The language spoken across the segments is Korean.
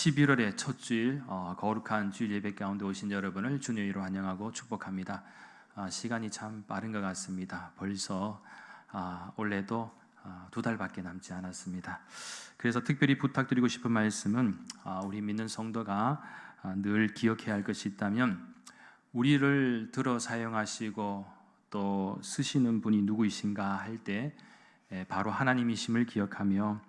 11월의 첫 주일 거룩한 주일 예배 가운데 오신 여러분을 주님의 이름으로 환영하고 축복합니다. 시간이 참 빠른 것 같습니다. 벌써 올해도 2달밖에 남지 않았습니다. 그래서 특별히 부탁드리고 싶은 말씀은 우리 믿는 성도가 늘 기억해야 할 것이 있다면 우리를 들어 사용하시고 또 쓰시는 분이 누구이신가 할 때 바로 하나님이심을 기억하며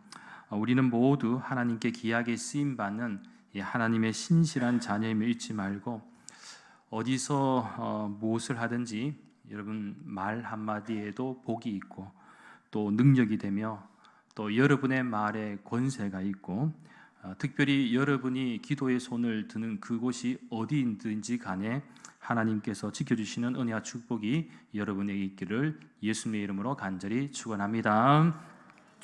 우리는 모두 하나님께 귀하게 쓰임받는 하나님의 신실한 자녀임을 잊지 말고 어디서 무엇을 하든지 여러분 말 한마디에도 복이 있고 또 능력이 되며 또 여러분의 말에 권세가 있고 특별히 여러분이 기도의 손을 드는 그곳이 어디든지 간에 하나님께서 지켜주시는 은혜와 축복이 여러분에게 있기를 예수님의 이름으로 간절히 축원합니다.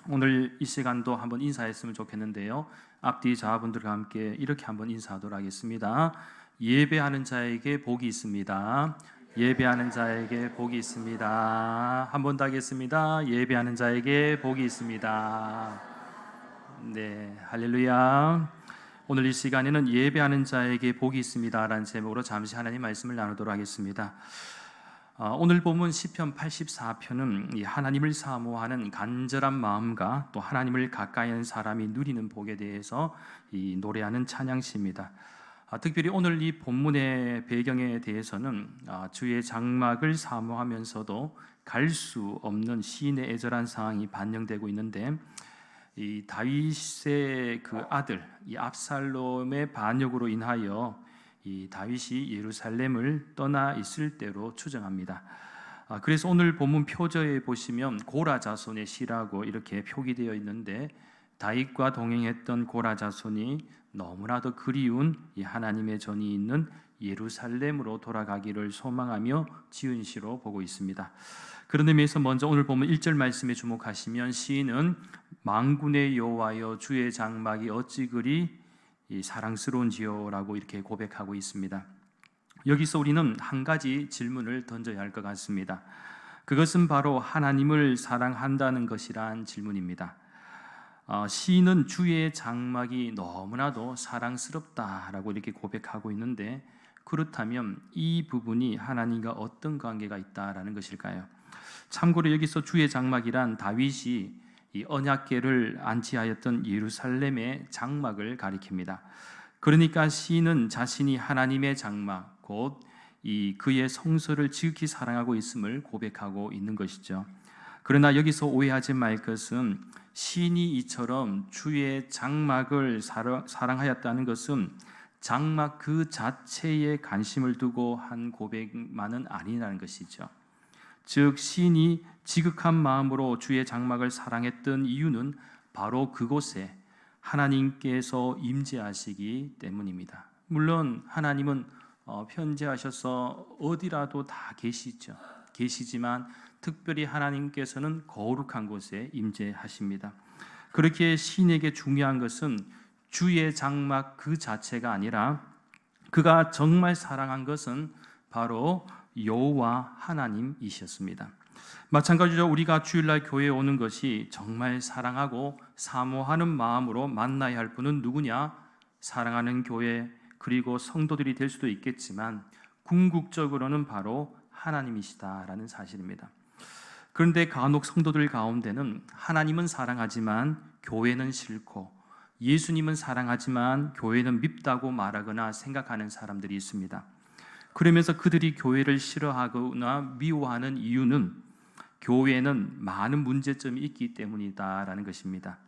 오늘 이 시간도 한번 인사했으면 좋겠는데요. 앞뒤 자분들과 함께 이렇게 한번 인사하도록 하겠습니다. 예배하는 자에게 복이 있습니다. 예배하는 자에게 복이 있습니다. 한 번 더 하겠습니다. 예배하는 자에게 복이 있습니다. 네, 할렐루야. 오늘 이 시간에는 예배하는 자에게 복이 있습니다 라는 제목으로 잠시 하나님 말씀을 나누도록 하겠습니다. 오늘 본문 시편 84편은 하나님을 사모하는 간절한 마음과 또 하나님을 가까이 하는 사람이 누리는 복에 대해서 노래하는 찬양시입니다. 특별히 오늘 이 본문의 배경에 대해서는 주의 장막을 사모하면서도 갈 수 없는 시인의 애절한 상황이 반영되고 있는데 이 다윗의 그 아들 이 압살롬의 반역으로 인하여 이 다윗이 예루살렘을 떠나 있을 때로 추정합니다. 그래서 오늘 본문 표저에 보시면 고라 자손의 시라고 이렇게 표기되어 있는데 다윗과 동행했던 고라 자손이 너무나도 그리운 이 하나님의 전이 있는 예루살렘으로 돌아가기를 소망하며 지은 시로 보고 있습니다. 그런 의미에서 먼저 오늘 보면 1절 말씀에 주목하시면 시인은 만군의 여호와여 주의 장막이 어찌 그리 사랑스러운지요라고 이렇게 고백하고 있습니다. 여기서 우리는 한 가지 질문을 던져야 할 것 같습니다. 그것은 바로 하나님을 사랑한다는 것이란 질문입니다. 시인은 주의 장막이 너무나도 사랑스럽다라고 이렇게 고백하고 있는데 그렇다면 이 부분이 하나님과 어떤 관계가 있다라는 것일까요? 참고로 여기서 주의 장막이란 다윗이 이 언약궤를 안치하였던 예루살렘의 장막을 가리킵니다. 그러니까 시인은 자신이 하나님의 장막, 곧 이 그의 성소를 지극히 사랑하고 있음을 고백하고 있는 것이죠. 그러나 여기서 오해하지 말 것은 시인이 이처럼 주의 장막을 사랑하였다는 것은 장막 그 자체에 관심을 두고 한 고백만은 아니라는 것이죠. 즉 시인이 지극한 마음으로 주의 장막을 사랑했던 이유는 바로 그곳에 하나님께서 임재하시기 때문입니다. 물론 하나님은 편재하셔서 어디라도 다 계시지만 특별히 하나님께서는 거룩한 곳에 임재하십니다. 그렇게 시인에게 중요한 것은 주의 장막 그 자체가 아니라 그가 정말 사랑한 것은 바로 여호와 하나님이셨습니다. 마찬가지로 우리가 주일날 교회에 오는 것이 정말 사랑하고 사모하는 마음으로 만나야 할 분은 누구냐? 사랑하는 교회 그리고 성도들이 될 수도 있겠지만 궁극적으로는 바로 하나님이시다라는 사실입니다. 그런데 간혹 성도들 가운데는 하나님은 사랑하지만 교회는 싫고 예수님은 사랑하지만 교회는 밉다고 말하거나 생각하는 사람들이 있습니다. 그러면서 그들이 교회를 싫어하거나 미워하는 이유는 교회에는 많은 문제점이 있기 때문이다라는 것입니다.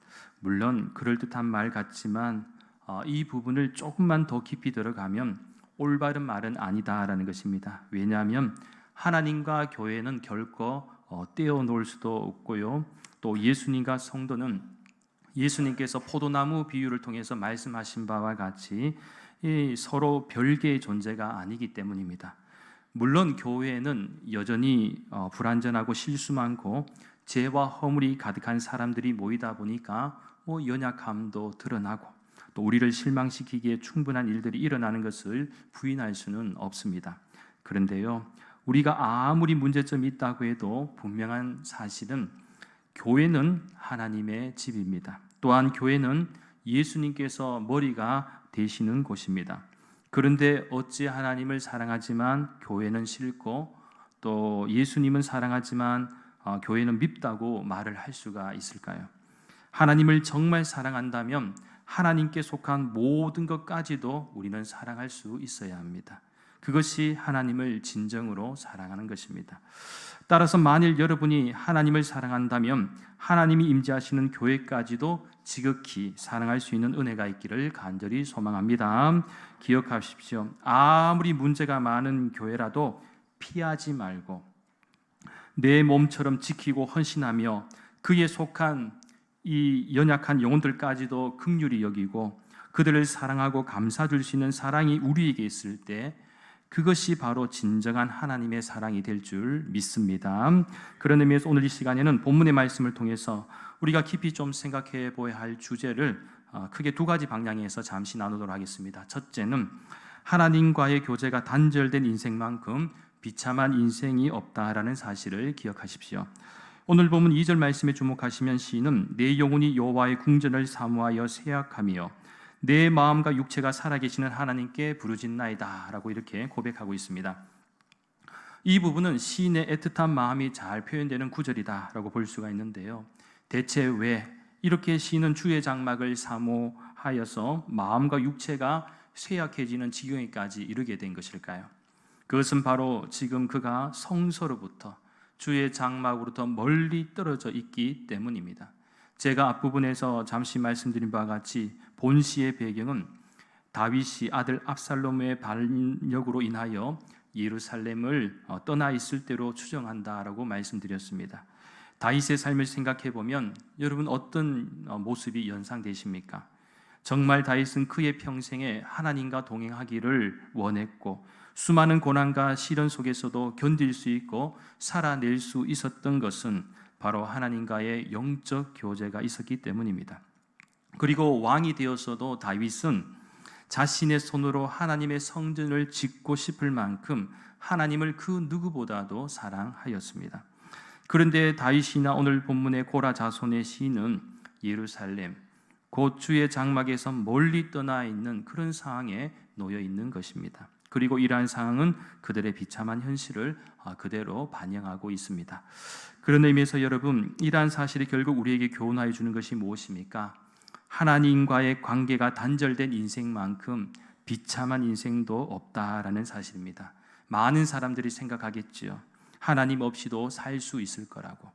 물론 그럴듯한 말 같지만 이 부분을 조금만 더 깊이 들어가면 올바른 말은 아니다라는 것입니다. 왜냐하면 하나님과 교회는 결코 떼어놓을 수도 없고요. 또 예수님과 성도는 예수님께서 포도나무 비유를 통해서 말씀하신 바와 같이 서로 별개의 존재가 아니기 때문입니다. 물론 교회에는 여전히 불완전하고 실수 많고 죄와 허물이 가득한 사람들이 모이다 보니까 연약함도 드러나고 또 우리를 실망시키기에 충분한 일들이 일어나는 것을 부인할 수는 없습니다. 그런데요, 우리가 아무리 문제점이 있다고 해도 분명한 사실은 교회는 하나님의 집입니다. 또한 교회는 예수님께서 머리가 되시는 곳입니다. 그런데 어찌 하나님을 사랑하지만 교회는 싫고 또 예수님은 사랑하지만 교회는 밉다고 말을 할 수가 있을까요? 하나님을 정말 사랑한다면 하나님께 속한 모든 것까지도 우리는 사랑할 수 있어야 합니다. 그것이 하나님을 진정으로 사랑하는 것입니다. 따라서 만일 여러분이 하나님을 사랑한다면 하나님이 임재하시는 교회까지도 지극히 사랑할 수 있는 은혜가 있기를 간절히 소망합니다. 기억하십시오. 아무리 문제가 많은 교회라도 피하지 말고 내 몸처럼 지키고 헌신하며 그에 속한 이 연약한 영혼들까지도 긍휼히 여기고 그들을 사랑하고 감싸줄 수 있는 사랑이 우리에게 있을 때 그것이 바로 진정한 하나님의 사랑이 될 줄 믿습니다. 그런 의미에서 오늘 이 시간에는 본문의 말씀을 통해서 우리가 깊이 좀 생각해 보아야 할 주제를 크게 두 가지 방향에서 잠시 나누도록 하겠습니다. 첫째는 하나님과의 교제가 단절된 인생만큼 비참한 인생이 없다라는 사실을 기억하십시오. 오늘 본문 2절 말씀에 주목하시면 시인은 내 영혼이 여호와의 궁전을 사모하여 세약하며 내 마음과 육체가 살아계시는 하나님께 부르짖나이다 라고 이렇게 고백하고 있습니다. 이 부분은 시인의 애틋한 마음이 잘 표현되는 구절이다 라고 볼 수가 있는데요. 대체 왜 이렇게 시인은 주의 장막을 사모하여서 마음과 육체가 쇠약해지는 지경에까지 이르게 된 것일까요? 그것은 바로 지금 그가 성소로부터 주의 장막으로부터 멀리 떨어져 있기 때문입니다. 제가 앞부분에서 잠시 말씀드린 바와 같이 본시의 배경은 다윗이 아들 압살롬의 반역으로 인하여 예루살렘을 떠나 있을 때로 추정한다라고 말씀드렸습니다. 다윗의 삶을 생각해 보면 여러분 어떤 모습이 연상되십니까? 정말 다윗은 그의 평생에 하나님과 동행하기를 원했고 수많은 고난과 시련 속에서도 견딜 수 있고 살아낼 수 있었던 것은 바로 하나님과의 영적 교제가 있었기 때문입니다. 그리고 왕이 되었어도 다윗은 자신의 손으로 하나님의 성전을 짓고 싶을 만큼 하나님을 그 누구보다도 사랑하였습니다. 그런데 다윗이나 오늘 본문의 고라 자손의 시인은 예루살렘, 곧 주의 장막에서 멀리 떠나 있는 그런 상황에 놓여 있는 것입니다. 그리고 이러한 상황은 그들의 비참한 현실을 그대로 반영하고 있습니다. 그런 의미에서 여러분, 이러한 사실이 결국 우리에게 교훈하여 주는 것이 무엇입니까? 하나님과의 관계가 단절된 인생만큼 비참한 인생도 없다라는 사실입니다. 많은 사람들이 생각하겠지요. 하나님 없이도 살 수 있을 거라고.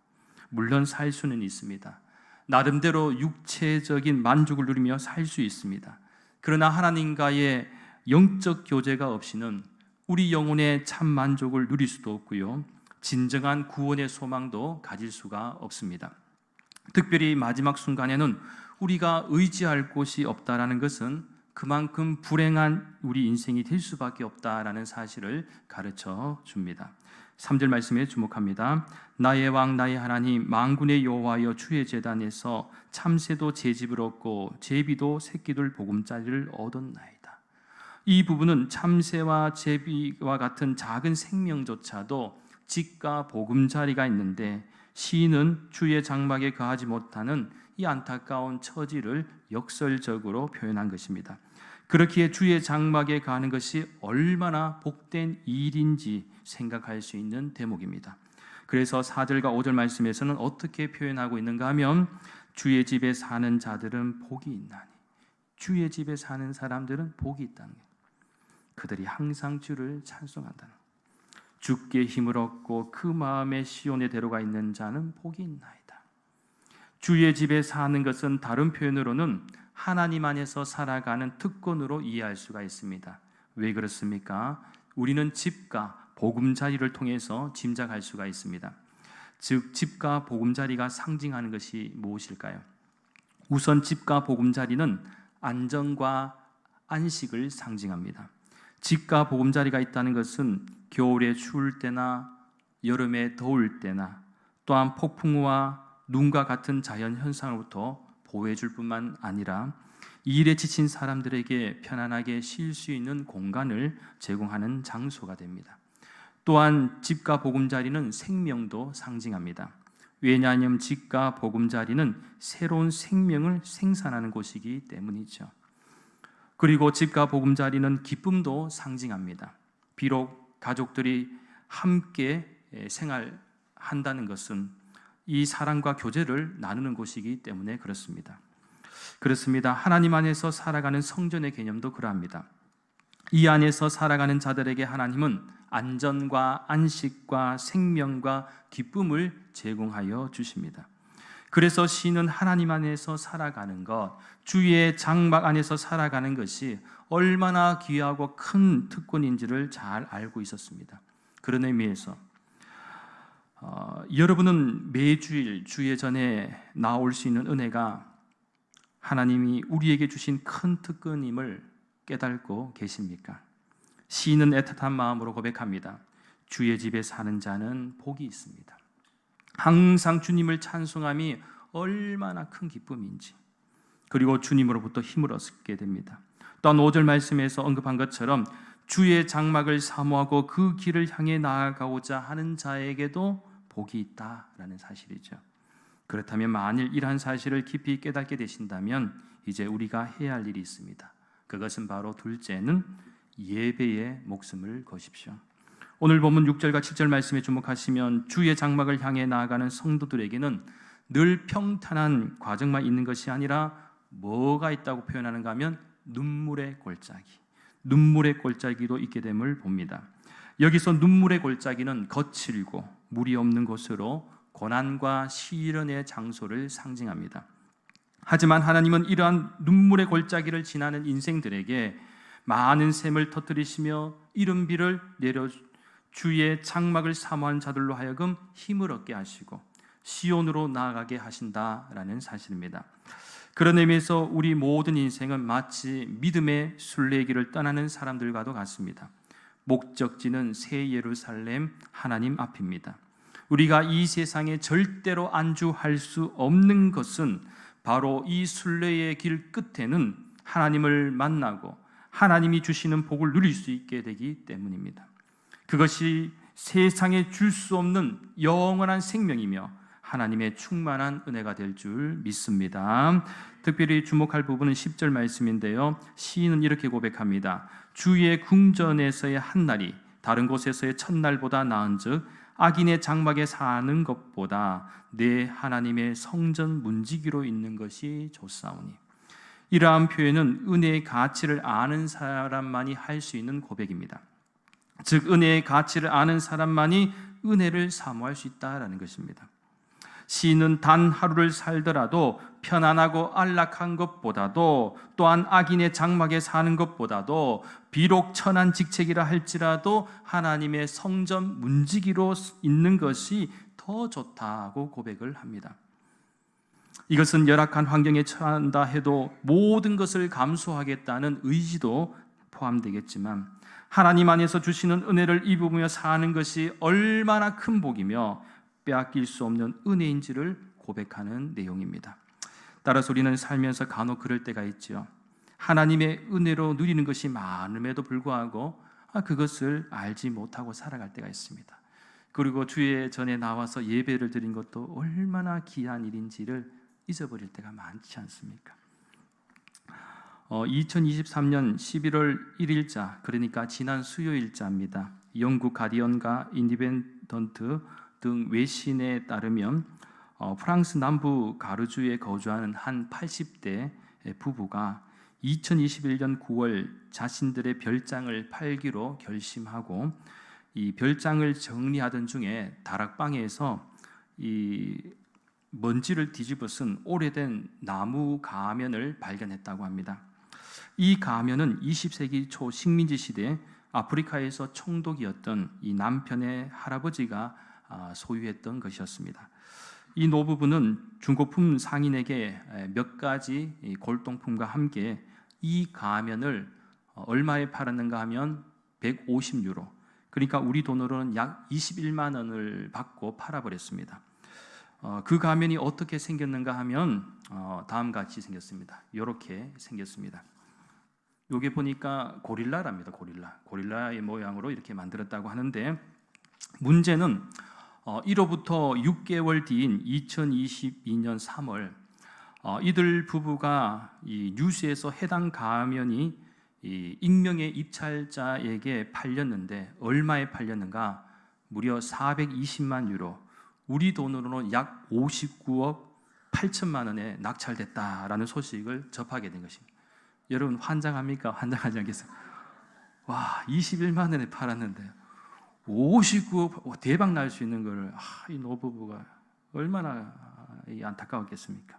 물론 살 수는 있습니다. 나름대로 육체적인 만족을 누리며 살 수 있습니다. 그러나 하나님과의 영적 교제가 없이는 우리 영혼의 참 만족을 누릴 수도 없고요. 진정한 구원의 소망도 가질 수가 없습니다. 특별히 마지막 순간에는 우리가 의지할 곳이 없다라는 것은 그만큼 불행한 우리 인생이 될 수밖에 없다라는 사실을 가르쳐 줍니다. 3절 말씀에 주목합니다. 나의 왕 나의 하나님 만군의 여호와여 주의 제단에서 참새도 제 집을 얻고 제비도 새끼들 보금자리를 얻었나이다. 이 부분은 참새와 제비와 같은 작은 생명조차도 집과 보금자리가 있는데 시인은 주의 장막에 거하지 못하는 이 안타까운 처지를 역설적으로 표현한 것입니다. 그렇기에 주의 장막에 거하는 것이 얼마나 복된 일인지 생각할 수 있는 대목입니다. 그래서 4절과 5절 말씀에서는 어떻게 표현하고 있는가 하면 주의 집에 사는 자들은 복이 있나니, 주의 집에 사는 사람들은 복이 있다는 거예요. 그들이 항상 주를 찬송한다는 거예요. 주께 힘을 얻고 그 마음에 시온에 데려가 있는 자는 복이 있나이다. 주의 집에 사는 것은 다른 표현으로는 하나님 안에서 살아가는 특권으로 이해할 수가 있습니다. 왜 그렇습니까? 우리는 집과 보금자리를 통해서 짐작할 수가 있습니다. 즉 집과 보금자리가 상징하는 것이 무엇일까요? 우선 집과 보금자리는 안정과 안식을 상징합니다. 집과 보금자리가 있다는 것은 겨울에 추울 때나 여름에 더울 때나 또한 폭풍우와 눈과 같은 자연 현상으로부터 보호해 줄 뿐만 아니라 일에 지친 사람들에게 편안하게 쉴 수 있는 공간을 제공하는 장소가 됩니다. 또한 집과 보금자리는 생명도 상징합니다. 왜냐하면 집과 보금자리는 새로운 생명을 생산하는 곳이기 때문이죠. 그리고 집과 보금자리는 기쁨도 상징합니다. 비록 가족들이 함께 생활한다는 것은 이 사랑과 교제를 나누는 곳이기 때문에 그렇습니다. 그렇습니다. 하나님 안에서 살아가는 성전의 개념도 그러합니다. 이 안에서 살아가는 자들에게 하나님은 안전과 안식과 생명과 기쁨을 제공하여 주십니다. 그래서 시인은 하나님 안에서 살아가는 것, 주의 장막 안에서 살아가는 것이 얼마나 귀하고 큰 특권인지를 잘 알고 있었습니다. 그런 의미에서 여러분은 매주일 주의 전에 나올 수 있는 은혜가 하나님이 우리에게 주신 큰 특권임을 깨닫고 계십니까? 시인은 애틋한 마음으로 고백합니다. 주의 집에 사는 자는 복이 있습니다. 항상 주님을 찬송함이 얼마나 큰 기쁨인지, 그리고 주님으로부터 힘을 얻게 됩니다. 또한 5절 말씀에서 언급한 것처럼 주의 장막을 사모하고 그 길을 향해 나아가고자 하는 자에게도 복이 있다라는 사실이죠. 그렇다면 만일 이러한 사실을 깊이 깨닫게 되신다면 이제 우리가 해야 할 일이 있습니다. 그것은 바로 둘째는 예배에 목숨을 거십시오. 오늘 본문 6절과 7절 말씀에 주목하시면 주의 장막을 향해 나아가는 성도들에게는 늘 평탄한 과정만 있는 것이 아니라 뭐가 있다고 표현하는가 하면 눈물의 골짜기도 있게 됨을 봅니다. 여기서 눈물의 골짜기는 거칠고 물이 없는 곳으로 고난과 시련의 장소를 상징합니다. 하지만 하나님은 이러한 눈물의 골짜기를 지나는 인생들에게 많은 샘을 터뜨리시며 이른 비를 내려 주의 장막을 사모한 자들로 하여금 힘을 얻게 하시고 시온으로 나아가게 하신다라는 사실입니다. 그런 의미에서 우리 모든 인생은 마치 믿음의 순례길을 떠나는 사람들과도 같습니다. 목적지는 새 예루살렘 하나님 앞입니다. 우리가 이 세상에 절대로 안주할 수 없는 것은 바로 이 순례의 길 끝에는 하나님을 만나고 하나님이 주시는 복을 누릴 수 있게 되기 때문입니다. 그것이 세상에 줄 수 없는 영원한 생명이며 하나님의 충만한 은혜가 될 줄 믿습니다. 특별히 주목할 부분은 10절 말씀인데요. 시인은 이렇게 고백합니다. 주의 궁전에서의 한날이 다른 곳에서의 첫날보다 나은즉 악인의 장막에 사는 것보다 내 하나님의 성전 문지기로 있는 것이 좋사오니. 이러한 표현은 은혜의 가치를 아는 사람만이 할 수 있는 고백입니다. 즉 은혜의 가치를 아는 사람만이 은혜를 사모할 수 있다라는 것입니다. 시인은 단 하루를 살더라도 편안하고 안락한 것보다도 또한 악인의 장막에 사는 것보다도 비록 천한 직책이라 할지라도 하나님의 성전 문지기로 있는 것이 더 좋다고 고백을 합니다. 이것은 열악한 환경에 처한다 해도 모든 것을 감수하겠다는 의지도 포함되겠지만 하나님 안에서 주시는 은혜를 입으며 사는 것이 얼마나 큰 복이며 빼앗길 수 없는 은혜인지를 고백하는 내용입니다. 따라서 우리는 살면서 간혹 그럴 때가 있죠. 하나님의 은혜로 누리는 것이 많음에도 불구하고 그것을 알지 못하고 살아갈 때가 있습니다. 그리고 주의 전에 나와서 예배를 드린 것도 얼마나 귀한 일인지를 잊어버릴 때가 많지 않습니까? 2023년 11월 1일자, 그러니까 지난 수요일자입니다. 영국 가디언과 인디펜던트 등 외신에 따르면 프랑스 남부 가르주에 거주하는 한 80대 부부가 2021년 9월 자신들의 별장을 팔기로 결심하고 이 별장을 정리하던 중에 다락방에서 이 먼지를 뒤집어 쓴 오래된 나무 가면을 발견했다고 합니다. 이 가면은 20세기 초 식민지 시대 아프리카에서 총독이었던 이 남편의 할아버지가 소유했던 것이었습니다. 이 노부부는 중고품 상인에게 몇 가지 골동품과 함께 이 가면을 얼마에 팔았는가 하면 150유로, 그러니까 우리 돈으로는 약 21만 원을 받고 팔아버렸습니다. 그 가면이 어떻게 생겼는가 하면 다음과 같이 생겼습니다. 이렇게 생겼습니다. 요게 보니까 고릴라랍니다. 고릴라의 모양으로 이렇게 만들었다고 하는데, 문제는 이로부터 6개월 뒤인 2022년 3월 이들 부부가 이 뉴스에서 해당 가면이 이 익명의 입찰자에게 팔렸는데 얼마에 팔렸는가? 무려 420만 유로, 우리 돈으로는 약 59억 8천만 원에 낙찰됐다라는 소식을 접하게 된 것입니다. 여러분 환장합니까? 환장하지 않겠습니까? 와, 21만 원에 팔았는데 59억, 대박 날 수 있는 걸 이 노부부가 얼마나 안타까웠겠습니까?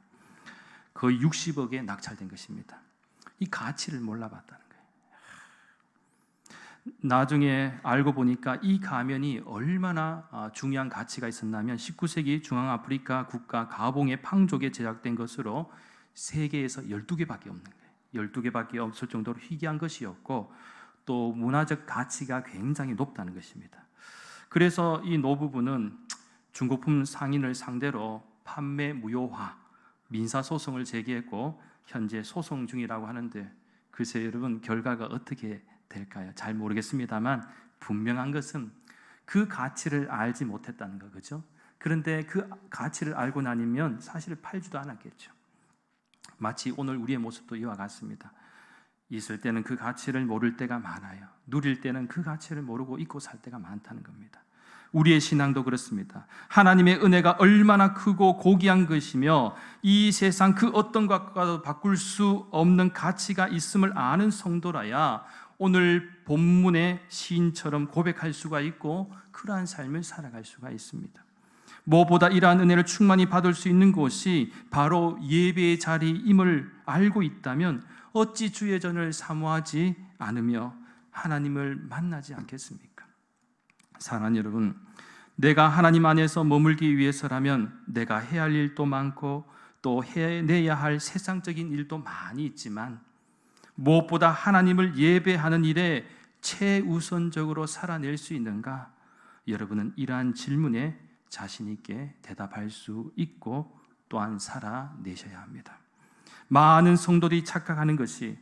거의 60억에 낙찰된 것입니다. 이 가치를 몰라봤다는 거예요. 나중에 알고 보니까 이 가면이 얼마나 중요한 가치가 있었냐면 19세기 중앙아프리카 국가 가봉의 팡족에 제작된 것으로 세계에서 12개밖에 없는 거예요. 12개밖에 없을 정도로 희귀한 것이었고 또 문화적 가치가 굉장히 높다는 것입니다. 그래서 이 노부부는 중고품 상인을 상대로 판매 무효화 민사소송을 제기했고 현재 소송 중이라고 하는데 글쎄 여러분 결과가 어떻게 될까요? 잘 모르겠습니다만 분명한 것은 그 가치를 알지 못했다는 거, 그죠? 그런데 그 가치를 알고 나니면 사실 팔지도 않았겠죠. 마치 오늘 우리의 모습도 이와 같습니다. 있을 때는 그 가치를 모를 때가 많아요. 누릴 때는 그 가치를 모르고 잊고 살 때가 많다는 겁니다. 우리의 신앙도 그렇습니다. 하나님의 은혜가 얼마나 크고 고귀한 것이며 이 세상 그 어떤 것과도 바꿀 수 없는 가치가 있음을 아는 성도라야 오늘 본문의 시인처럼 고백할 수가 있고 그러한 삶을 살아갈 수가 있습니다. 무엇보다 이러한 은혜를 충만히 받을 수 있는 곳이 바로 예배의 자리임을 알고 있다면 어찌 주의 전을 사모하지 않으며 하나님을 만나지 않겠습니까? 사랑하는 여러분, 내가 하나님 안에서 머물기 위해서라면 내가 해야 할 일도 많고 또 해내야 할 세상적인 일도 많이 있지만 무엇보다 하나님을 예배하는 일에 최우선적으로 살아낼 수 있는가? 여러분은 이러한 질문에 자신 있게 대답할 수 있고 또한 살아내셔야 합니다. 많은 성도들이 착각하는 것이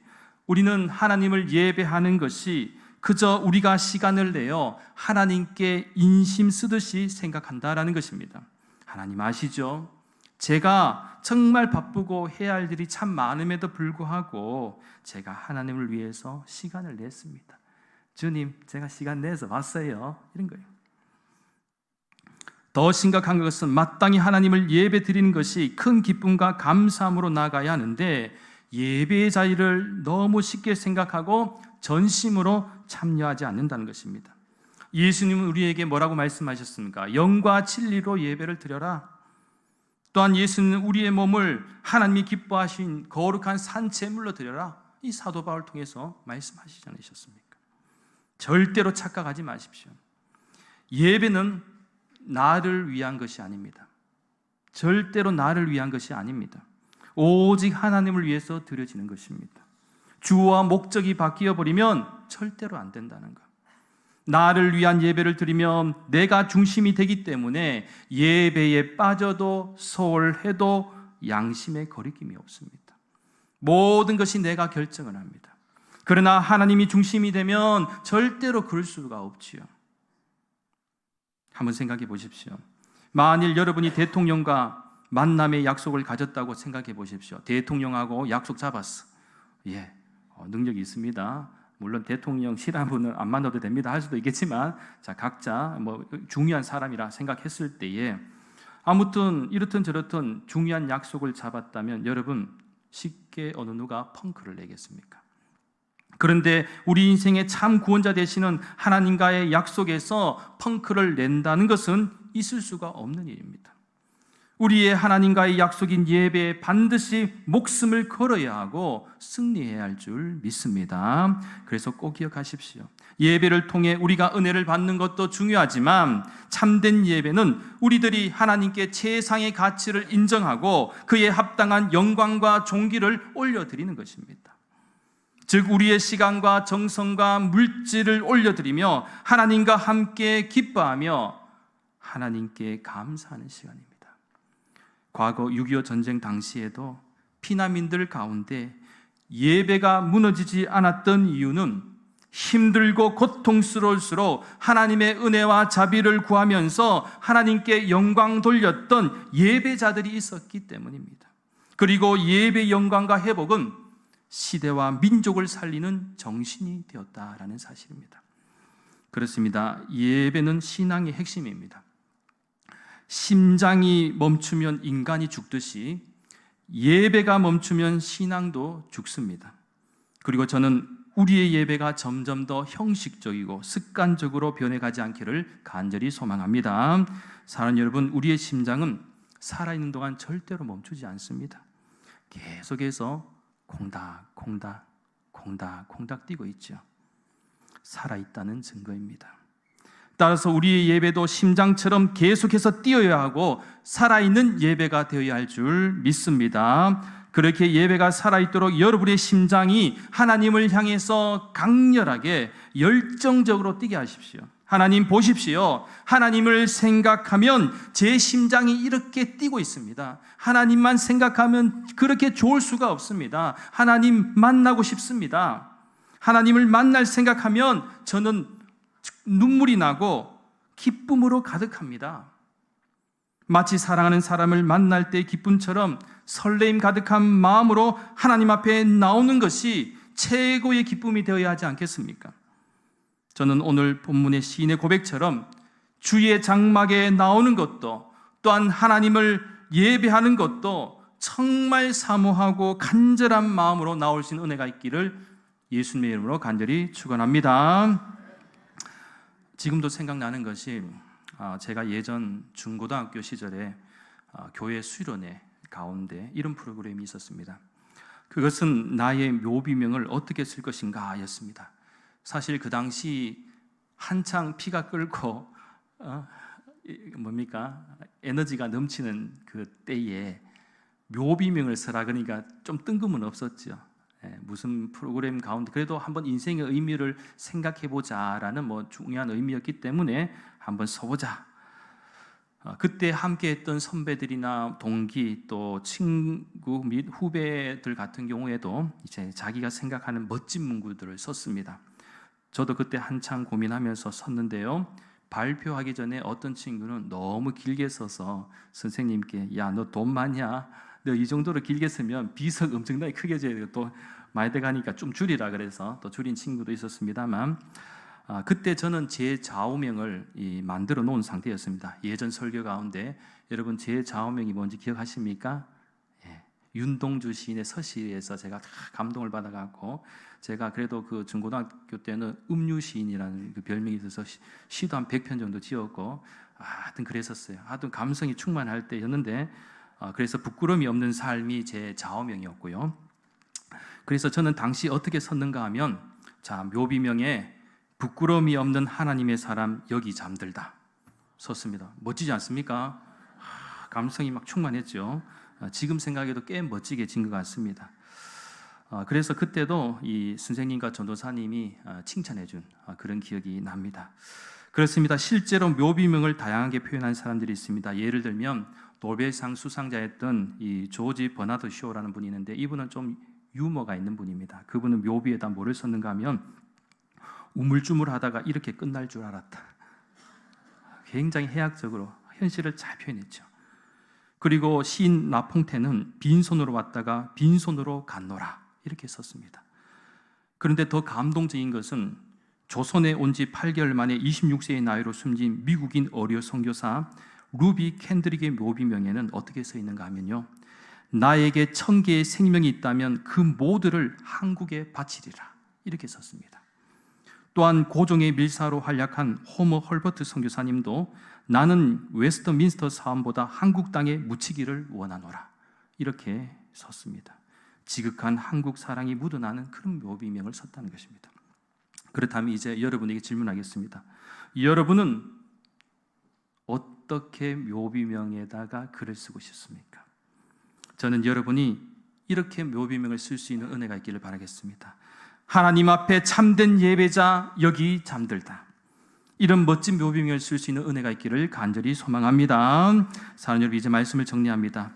우리는 하나님을 예배하는 것이 그저 우리가 시간을 내어 하나님께 인심 쓰듯이 생각한다라는 것입니다. 하나님 아시죠? 제가 정말 바쁘고 해야 할 일이 참 많음에도 불구하고 제가 하나님을 위해서 시간을 냈습니다. 주님, 제가 시간 내서 왔어요. 이런 거예요. 더 심각한 것은 마땅히 하나님을 예배 드리는 것이 큰 기쁨과 감사함으로 나아가야 하는데 예배의 자리를 너무 쉽게 생각하고 전심으로 참여하지 않는다는 것입니다. 예수님은 우리에게 뭐라고 말씀하셨습니까? 영과 진리로 예배를 드려라. 또한 예수님은 우리의 몸을 하나님이 기뻐하신 거룩한 산제물로 드려라. 이 사도 바울을 통해서 말씀하시지 않으셨습니까? 절대로 착각하지 마십시오. 예배는 나를 위한 것이 아닙니다. 절대로 나를 위한 것이 아닙니다. 오직 하나님을 위해서 드려지는 것입니다. 주어와 목적이 바뀌어 버리면 절대로 안 된다는 것. 나를 위한 예배를 드리면 내가 중심이 되기 때문에 예배에 빠져도 소홀해도 양심에 거리낌이 없습니다. 모든 것이 내가 결정을 합니다. 그러나 하나님이 중심이 되면 절대로 그럴 수가 없지요. 한번 생각해 보십시오. 만일 여러분이 대통령과 만남의 약속을 가졌다고 생각해 보십시오. 대통령하고 약속 잡았어. 능력이 있습니다. 물론 대통령 싫어하는 분은 안 만나도 됩니다 할 수도 있겠지만 자 각자 중요한 사람이라 생각했을 때에 아무튼 이렇든 저렇든 중요한 약속을 잡았다면 여러분 쉽게 어느 누가 펑크를 내겠습니까? 그런데 우리 인생의 참 구원자 되시는 하나님과의 약속에서 펑크를 낸다는 것은 있을 수가 없는 일입니다. 우리의 하나님과의 약속인 예배에 반드시 목숨을 걸어야 하고 승리해야 할 줄 믿습니다. 그래서 꼭 기억하십시오. 예배를 통해 우리가 은혜를 받는 것도 중요하지만 참된 예배는 우리들이 하나님께 최상의 가치를 인정하고 그에 합당한 영광과 존귀를 올려드리는 것입니다. 즉 우리의 시간과 정성과 물질을 올려드리며 하나님과 함께 기뻐하며 하나님께 감사하는 시간입니다. 과거 6.25 전쟁 당시에도 피난민들 가운데 예배가 무너지지 않았던 이유는 힘들고 고통스러울수록 하나님의 은혜와 자비를 구하면서 하나님께 영광 돌렸던 예배자들이 있었기 때문입니다. 그리고 예배 영광과 회복은 시대와 민족을 살리는 정신이 되었다라는 사실입니다. 그렇습니다. 예배는 신앙의 핵심입니다. 심장이 멈추면 인간이 죽듯이 예배가 멈추면 신앙도 죽습니다. 그리고 저는 우리의 예배가 점점 더 형식적이고 습관적으로 변해가지 않기를 간절히 소망합니다. 사랑하는 여러분, 우리의 심장은 살아있는 동안 절대로 멈추지 않습니다. 계속해서 콩닥 뛰고 있죠. 살아있다는 증거입니다. 따라서 우리의 예배도 심장처럼 계속해서 뛰어야 하고 살아있는 예배가 되어야 할 줄 믿습니다. 그렇게 예배가 살아있도록 여러분의 심장이 하나님을 향해서 강렬하게 열정적으로 뛰게 하십시오. 하나님 보십시오. 하나님을 생각하면 제 심장이 이렇게 뛰고 있습니다. 하나님만 생각하면 그렇게 좋을 수가 없습니다. 하나님 만나고 싶습니다. 하나님을 만날 생각하면 저는 눈물이 나고 기쁨으로 가득합니다. 마치 사랑하는 사람을 만날 때의 기쁨처럼 설레임 가득한 마음으로 하나님 앞에 나오는 것이 최고의 기쁨이 되어야 하지 않겠습니까? 저는 오늘 본문의 시인의 고백처럼 주의 장막에 나오는 것도 또한 하나님을 예배하는 것도 정말 사모하고 간절한 마음으로 나올 수 있는 은혜가 있기를 예수님의 이름으로 간절히 축원합니다. 지금도 생각나는 것이 제가 예전 중고등학교 시절에 교회 수련회 가운데 이런 프로그램이 있었습니다. 그것은 나의 묘비명을 어떻게 쓸 것인가 였습니다. 사실 그 당시 한창 피가 끓고 에너지가 넘치는 그 때에 묘비명을 쓰라 그러니까 좀 뜬금은 없었죠. 무슨 프로그램 가운데 그래도 한번 인생의 의미를 생각해보자라는 중요한 의미였기 때문에 한번 써보자. 그때 함께했던 선배들이나 동기 또 친구 및 후배들 같은 경우에도 이제 자기가 생각하는 멋진 문구들을 썼습니다. 저도 그때 한창 고민하면서 썼는데요. 발표하기 전에 어떤 친구는 너무 길게 써서 선생님께 야, 너 돈 많냐? 너 이 정도로 길게 쓰면 비석 엄청나게 크게 줘야 되고 또 많이 돼가니까 좀 줄이라 그래서 또 줄인 친구도 있었습니다만 그때 저는 제 좌우명을 만들어 놓은 상태였습니다. 예전 설교 가운데 여러분 제 좌우명이 뭔지 기억하십니까? 윤동주 시인의 서시에서 제가 감동을 받아갖고 제가 그래도 그 중고등학교 때는 음유시인이라는 그 별명이 있어서 시도 한 100편 정도 지었고 하여튼 그랬었어요. 하여튼 감성이 충만할 때였는데 그래서 부끄러움이 없는 삶이 제 좌우명이었고요. 그래서 저는 당시 어떻게 썼는가 하면 자, 묘비명에 부끄러움이 없는 하나님의 사람 여기 잠들다 썼습니다. 멋지지 않습니까? 감성이 막 충만했죠. 지금 생각해도 꽤 멋지게 진 것 같습니다. 그래서 그때도 이 선생님과 전도사님이 칭찬해준 그런 기억이 납니다. 그렇습니다. 실제로 묘비명을 다양하게 표현한 사람들이 있습니다. 예를 들면 노벨상 수상자였던 이 조지 버나드 쇼라는 분이 있는데 이분은 좀 유머가 있는 분입니다. 그분은 묘비에다 뭐를 썼는가 하면 우물쭈물하다가 이렇게 끝날 줄 알았다. 굉장히 해학적으로 현실을 잘 표현했죠. 그리고 시인 나퐁테는 빈손으로 왔다가 빈손으로 갔노라 이렇게 썼습니다. 그런데 더 감동적인 것은 조선에 온 지 8개월 만에 26세의 나이로 숨진 미국인 어려 선교사 루비 캔드릭의 묘비명에는 어떻게 써 있는가 하면요, 나에게 1000개의 생명이 있다면 그 모두를 한국에 바치리라 이렇게 썼습니다. 또한 고종의 밀사로 활약한 호머 헐버트 선교사님도 나는 웨스트민스터 사원보다 한국 땅에 묻히기를 원하노라 이렇게 썼습니다. 지극한 한국 사랑이 묻어나는 그런 묘비명을 썼다는 것입니다. 그렇다면 이제 여러분에게 질문하겠습니다. 여러분은 어떻게 묘비명에다가 글을 쓰고 싶습니까? 저는 여러분이 이렇게 묘비명을 쓸 수 있는 은혜가 있기를 바라겠습니다. 하나님 앞에 참된 예배자 여기 잠들다. 이런 멋진 묘비명을 쓸 수 있는 은혜가 있기를 간절히 소망합니다. 사랑하는 여러분, 이제 말씀을 정리합니다.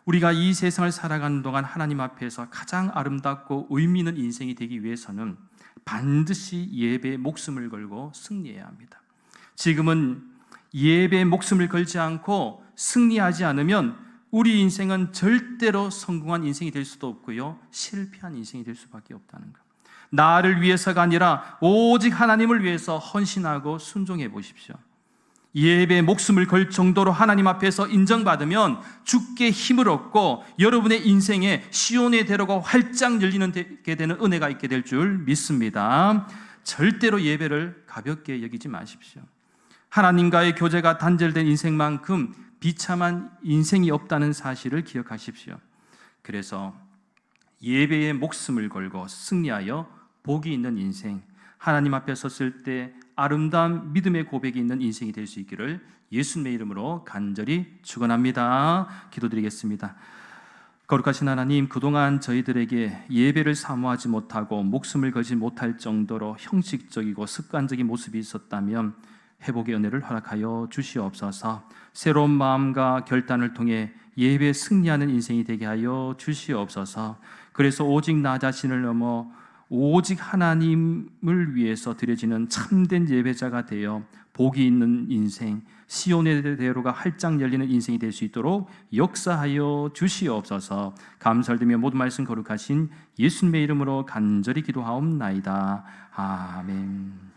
우리가 이 세상을 살아가는 동안 하나님 앞에서 가장 아름답고 의미 있는 인생이 되기 위해서는 반드시 예배에 목숨을 걸고 승리해야 합니다. 지금은 예배에 목숨을 걸지 않고 승리하지 않으면 우리 인생은 절대로 성공한 인생이 될 수도 없고요, 실패한 인생이 될 수밖에 없다는 것. 나를 위해서가 아니라 오직 하나님을 위해서 헌신하고 순종해 보십시오. 예배에 목숨을 걸 정도로 하나님 앞에서 인정받으면 주께 힘을 얻고 여러분의 인생에 시온의 대로가 활짝 열리는 게 되는 은혜가 있게 될 줄 믿습니다. 절대로 예배를 가볍게 여기지 마십시오. 하나님과의 교제가 단절된 인생만큼 비참한 인생이 없다는 사실을 기억하십시오. 그래서 예배에 목숨을 걸고 승리하여 복이 있는 인생, 하나님 앞에 섰을 때 아름다운 믿음의 고백이 있는 인생이 될 수 있기를 예수님의 이름으로 간절히 축원합니다. 기도드리겠습니다. 거룩하신 하나님, 그동안 저희들에게 예배를 사모하지 못하고 목숨을 걸지 못할 정도로 형식적이고 습관적인 모습이 있었다면 회복의 은혜를 허락하여 주시옵소서. 새로운 마음과 결단을 통해 예배에 승리하는 인생이 되게 하여 주시옵소서. 그래서 오직 나 자신을 넘어 오직 하나님을 위해서 드려지는 참된 예배자가 되어 복이 있는 인생, 시온의 대로가 활짝 열리는 인생이 될 수 있도록 역사하여 주시옵소서. 감사드리며 모든 말씀 거룩하신 예수님의 이름으로 간절히 기도하옵나이다. 아멘.